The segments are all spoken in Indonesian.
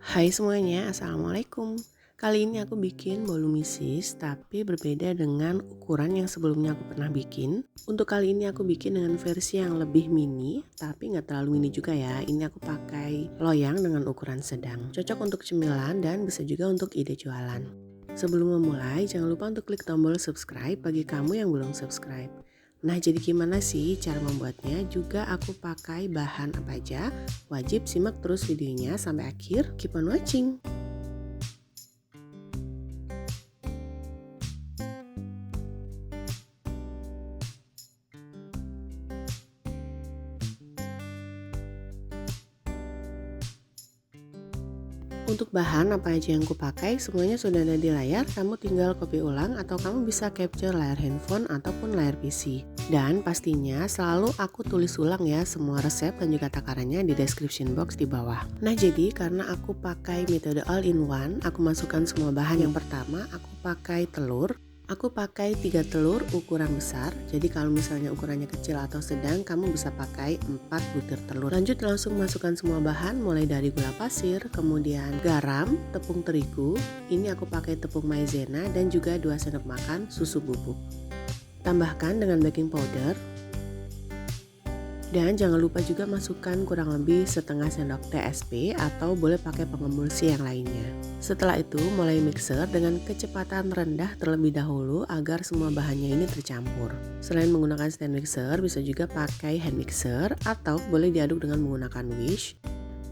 Hai semuanya, Assalamualaikum. Kali ini aku bikin bolu misis tapi berbeda dengan ukuran yang sebelumnya aku pernah bikin. Untuk kali ini aku bikin dengan versi yang lebih mini, tapi nggak terlalu mini juga ya. Ini aku pakai loyang dengan ukuran sedang. Cocok untuk cemilan dan bisa juga untuk ide jualan. Sebelum memulai, jangan lupa untuk klik tombol subscribe bagi kamu yang belum subscribe. Nah, jadi gimana sih cara membuatnya? Juga aku pakai bahan apa aja? Wajib simak terus videonya sampai akhir. Keep on watching. Untuk bahan apa aja yang kupakai semuanya sudah ada di layar, kamu tinggal copy ulang atau kamu bisa capture layar handphone ataupun layar PC. Dan pastinya selalu aku tulis ulang ya semua resep dan juga takarannya di description box di bawah. Nah, jadi karena aku pakai metode all in one, aku masukkan semua bahan. Yang pertama aku pakai telur. Aku pakai 3 telur ukuran besar, jadi kalau misalnya ukurannya kecil atau sedang kamu bisa pakai 4 butir telur. Lanjut langsung masukkan semua bahan mulai dari gula pasir, kemudian garam, tepung terigu, ini aku pakai tepung maizena dan juga 2 sendok makan susu bubuk. Tambahkan dengan baking powder. Dan jangan lupa juga masukkan kurang lebih setengah sendok TSP atau boleh pakai pengemulsi yang lainnya. Setelah itu mulai mixer dengan kecepatan rendah terlebih dahulu agar semua bahannya ini tercampur. Selain menggunakan stand mixer bisa juga pakai hand mixer atau boleh diaduk dengan menggunakan wish.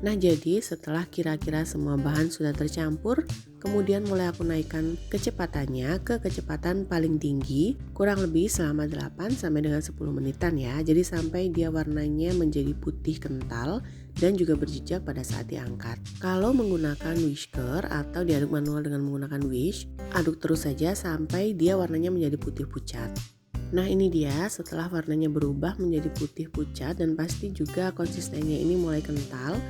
Nah, jadi setelah kira-kira semua bahan sudah tercampur, kemudian mulai aku naikkan kecepatannya ke kecepatan paling tinggi kurang lebih selama 8 sampai dengan 10 menitan ya. Jadi sampai dia warnanya menjadi putih kental dan juga berjejak pada saat diangkat. Kalau menggunakan whisker atau diaduk manual dengan menggunakan wish, aduk terus saja sampai dia warnanya menjadi putih pucat. Nah, ini dia setelah warnanya berubah menjadi putih pucat dan pasti juga konsistensinya ini mulai kental.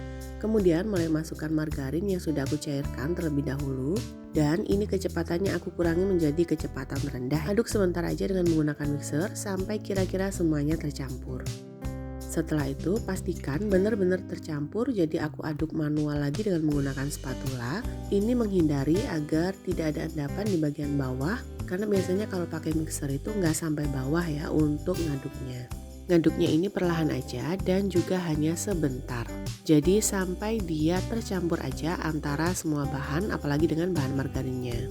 Kemudian mulai masukkan margarin yang sudah aku cairkan terlebih dahulu. Dan ini kecepatannya aku kurangi menjadi kecepatan rendah. Aduk sebentar aja dengan menggunakan mixer sampai kira-kira semuanya tercampur. Setelah itu pastikan benar-benar tercampur, jadi aku aduk manual lagi dengan menggunakan spatula. Ini menghindari agar tidak ada endapan di bagian bawah, karena biasanya kalau pakai mixer itu nggak sampai bawah ya untuk ngaduknya. Ngaduknya ini perlahan aja dan juga hanya sebentar. Jadi sampai dia tercampur aja antara semua bahan, apalagi dengan bahan margarinnya.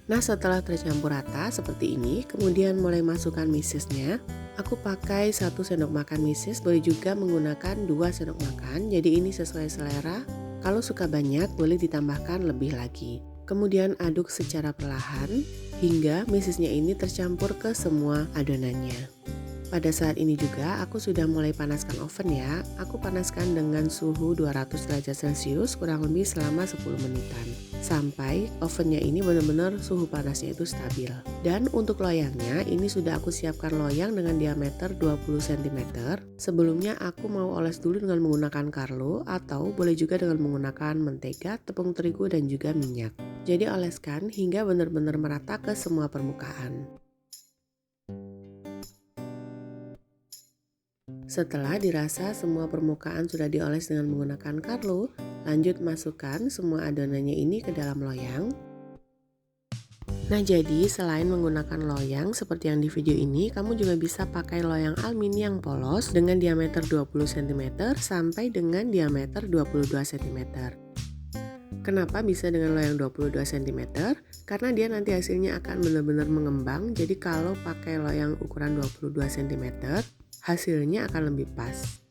Nah, setelah tercampur rata seperti ini, kemudian mulai masukkan misisnya. Aku pakai 1 sendok makan misis, boleh juga menggunakan 2 sendok makan. Jadi ini sesuai selera. Kalau suka banyak, boleh ditambahkan lebih lagi. Kemudian aduk secara perlahan hingga misisnya ini tercampur ke semua adonannya. Pada saat ini juga aku sudah mulai panaskan oven ya. Aku panaskan dengan suhu 200 derajat Celcius kurang lebih selama 10 menitan. Sampai ovennya ini benar-benar suhu panasnya itu stabil. Dan untuk loyangnya ini sudah aku siapkan loyang dengan diameter 20 cm. Sebelumnya aku mau oles dulu dengan menggunakan Carlo atau boleh juga dengan menggunakan mentega, tepung terigu dan juga minyak. Jadi oleskan hingga benar-benar merata ke semua permukaan. Setelah dirasa semua permukaan sudah dioles dengan menggunakan Carlo, lanjut masukkan semua adonannya ini ke dalam loyang. Nah, jadi selain menggunakan loyang seperti yang di video ini, kamu juga bisa pakai loyang aluminium yang polos dengan diameter 20 cm sampai dengan diameter 22 cm. Kenapa bisa dengan loyang 22 cm? Karena dia nanti hasilnya akan benar-benar mengembang. Jadi kalau pakai loyang ukuran 22 cm, hasilnya akan lebih pas.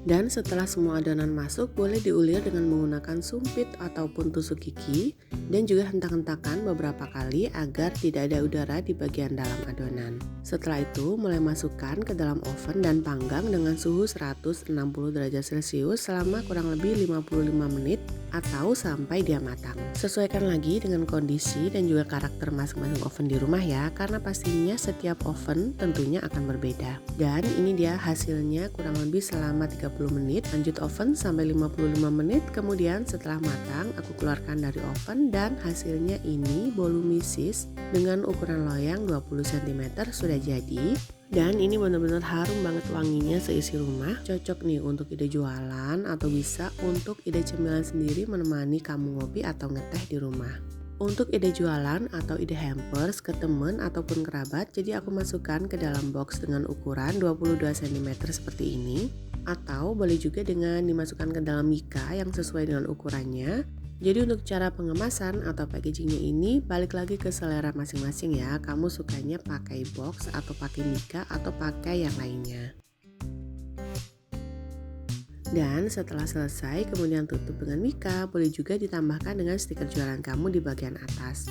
Dan setelah semua adonan masuk, boleh diulir dengan menggunakan sumpit ataupun tusuk gigi dan juga hentak-hentakan beberapa kali agar tidak ada udara di bagian dalam adonan. Setelah itu mulai masukkan ke dalam oven dan panggang dengan suhu 160 derajat Celcius selama kurang lebih 55 menit atau sampai dia matang. Sesuaikan lagi dengan kondisi dan juga karakter masing-masing oven di rumah ya, karena pastinya setiap oven tentunya akan berbeda. Dan ini dia hasilnya kurang lebih selama 30 20 menit, lanjut oven sampai 55 menit. Kemudian setelah matang, aku keluarkan dari oven dan hasilnya ini bolu misis dengan ukuran loyang 20 cm sudah jadi. Dan ini benar-benar harum banget wanginya seisi rumah. Cocok nih untuk ide jualan atau bisa untuk ide cemilan sendiri menemani kamu ngopi atau ngeteh di rumah. Untuk ide jualan atau ide hampers ke temen ataupun kerabat, jadi aku masukkan ke dalam box dengan ukuran 22 cm seperti ini. Atau boleh juga dengan dimasukkan ke dalam mika yang sesuai dengan ukurannya. Jadi untuk cara pengemasan atau packagingnya ini balik lagi ke selera masing-masing ya. Kamu sukanya pakai box atau pakai mika atau pakai yang lainnya. Dan setelah selesai kemudian tutup dengan mika, boleh juga ditambahkan dengan stiker jualan kamu di bagian atas.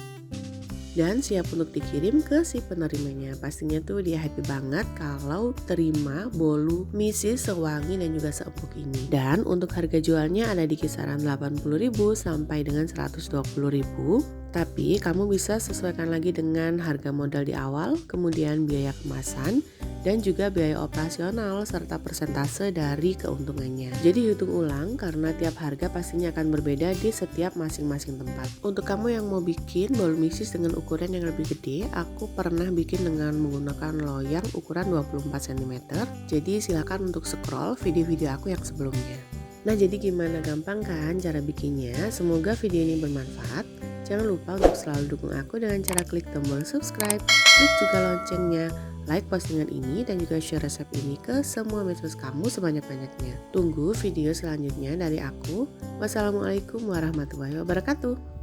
Dan siap untuk dikirim ke si penerimanya. Pastinya tuh dia happy banget kalau terima bolu misis sewangi dan juga seempuk ini. Dan untuk harga jualnya ada di kisaran 80.000 sampai dengan 120.000. Tapi kamu bisa sesuaikan lagi dengan harga modal di awal, kemudian biaya kemasan, dan juga biaya operasional serta persentase dari keuntungannya. Jadi hitung ulang karena tiap harga pastinya akan berbeda di setiap masing-masing tempat. Untuk kamu yang mau bikin bolu misis dengan ukuran yang lebih gede, aku pernah bikin dengan menggunakan loyang ukuran 24 cm. Jadi silakan untuk scroll video-video aku yang sebelumnya. Nah, jadi gimana, gampang kan cara bikinnya? Semoga video ini bermanfaat. Jangan lupa untuk selalu dukung aku dengan cara klik tombol subscribe, klik juga loncengnya, like postingan ini, dan juga share resep ini ke semua medsos kamu sebanyak-banyaknya. Tunggu video selanjutnya dari aku. Wassalamualaikum warahmatullahi wabarakatuh.